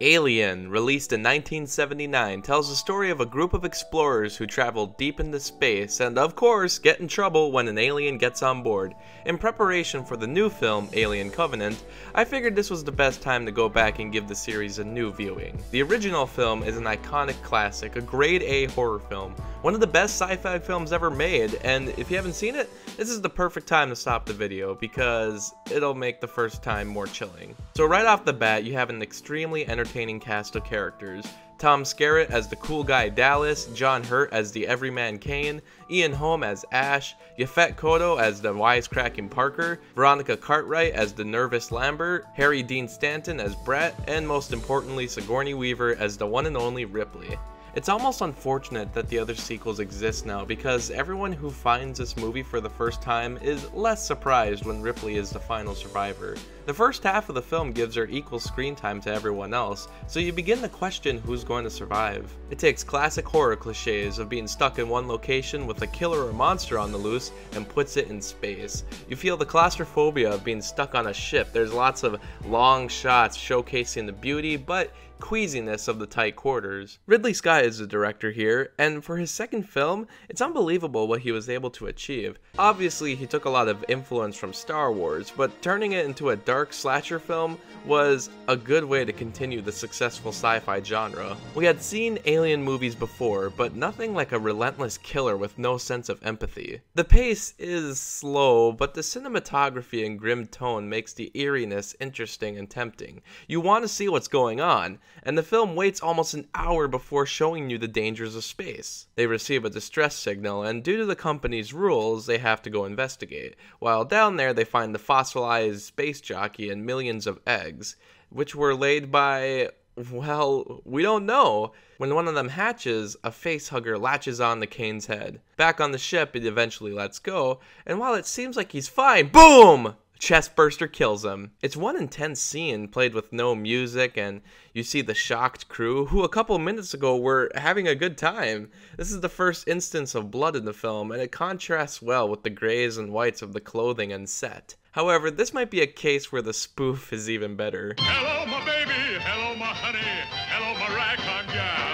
Alien, released in 1979, tells the story of a group of explorers who travel deep into space and, of course, get in trouble when an alien gets on board. In preparation for the new film, Alien Covenant, I figured this was the best time to go back and give the series a new viewing. The original film is an iconic classic, a grade A horror film, one of the best sci-fi films ever made, and if you haven't seen it, this is the perfect time to stop the video because it'll make the first time more chilling. So right off the bat, you have an extremely entertaining cast of characters. Tom Skerritt as the cool guy Dallas, John Hurt as the everyman Kane, Ian Holm as Ash, Yaphet Kotto as the wisecracking Parker, Veronica Cartwright as the nervous Lambert, Harry Dean Stanton as Brett, and most importantly Sigourney Weaver as the one and only Ripley. It's almost unfortunate that the other sequels exist now because everyone who finds this movie for the first time is less surprised when Ripley is the final survivor. The first half of the film gives her equal screen time to everyone else, so you begin to question who's going to survive. It takes classic horror cliches of being stuck in one location with a killer or monster on the loose and puts it in space. You feel the claustrophobia of being stuck on a ship. There's lots of long shots showcasing the beauty, but queasiness of the tight quarters. Ridley Scott is the director here, and for his second film, it's unbelievable what he was able to achieve. Obviously, he took a lot of influence from Star Wars, but turning it into a dark slasher film was a good way to continue the successful sci-fi genre. We had seen alien movies before, but nothing like a relentless killer with no sense of empathy. The pace is slow, but the cinematography and grim tone makes the eeriness interesting and tempting. You want to see what's going on, and the film waits almost an hour before showing you the dangers of space. They receive a distress signal, and due to the company's rules, they have to go investigate. While down there, they find the fossilized space jockey and millions of eggs, which were laid by, well, we don't know. When one of them hatches, a facehugger latches on to Kane's head. Back on the ship, it eventually lets go, and while it seems like he's fine, boom! Chestburster kills him. It's one intense scene played with no music, and you see the shocked crew who a couple minutes ago were having a good time. This is the first instance of blood in the film, and it contrasts well with the grays and whites of the clothing and set. However, this might be a case where the spoof is even better. Hello, my baby. Hello, my honey. Hello, my ragtime gal.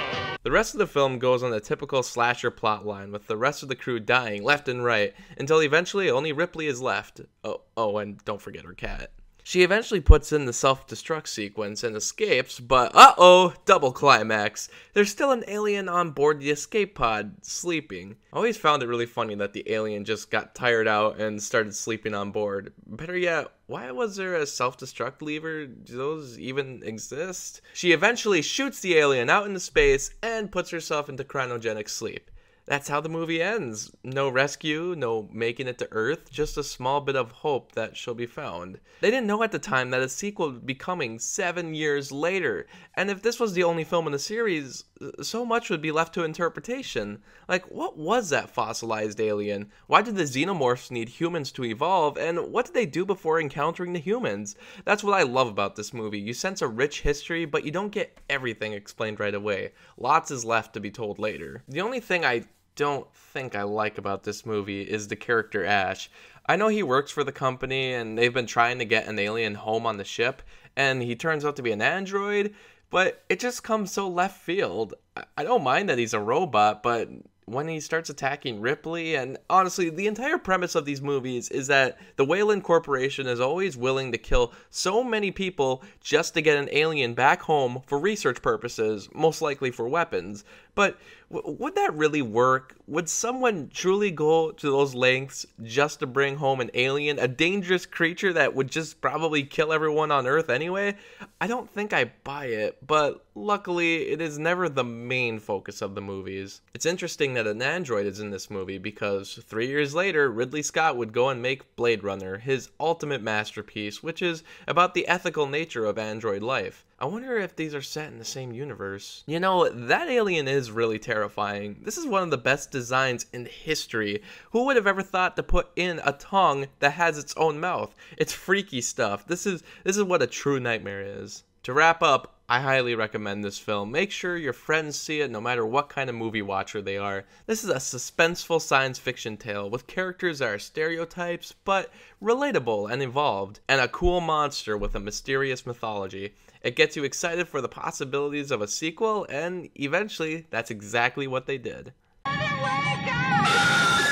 The rest of the film goes on a typical slasher plotline, with the rest of the crew dying left and right, until eventually only Ripley is left. Oh, and don't forget her cat. She eventually puts in the self-destruct sequence and escapes, but uh-oh, double climax. There's still an alien on board the escape pod, sleeping. I always found it really funny that the alien just got tired out and started sleeping on board. Better yet, why was there a self-destruct lever? Do those even exist? She eventually shoots the alien out into space and puts herself into cryogenic sleep. That's how the movie ends. No rescue, no making it to Earth, just a small bit of hope that she'll be found. They didn't know at the time that a sequel would be coming 7 years later, and if this was the only film in the series, so much would be left to interpretation. Like, what was that fossilized alien? Why did the xenomorphs need humans to evolve, and what did they do before encountering the humans? That's what I love about this movie. You sense a rich history, but you don't get everything explained right away. Lots is left to be told later. The only thing I don't think I like about this movie is the character Ash. I know he works for the company and they've been trying to get an alien home on the ship, and he turns out to be an android, but it just comes so left field. I don't mind that he's a robot, but when he starts attacking Ripley, and honestly, the entire premise of these movies is that the Weyland Corporation is always willing to kill so many people just to get an alien back home for research purposes, most likely for weapons. But would that really work? Would someone truly go to those lengths just to bring home an alien, a dangerous creature that would just probably kill everyone on Earth anyway? I don't think I buy it, but luckily it is never the main focus of the movies. It's interesting that an android is in this movie because 3 years later, Ridley Scott would go and make Blade Runner, his ultimate masterpiece, which is about the ethical nature of android life. I wonder if these are set in the same universe. You know, that alien is really terrifying. This is one of the best designs in history. Who would have ever thought to put in a tongue that has its own mouth? It's freaky stuff. This is what a true nightmare is. To wrap up, I highly recommend this film. Make sure your friends see it no matter what kind of movie watcher they are. This is a suspenseful science fiction tale with characters that are stereotypes, but relatable and evolved, and a cool monster with a mysterious mythology. It gets you excited for the possibilities of a sequel, and eventually, that's exactly what they did. Let it go!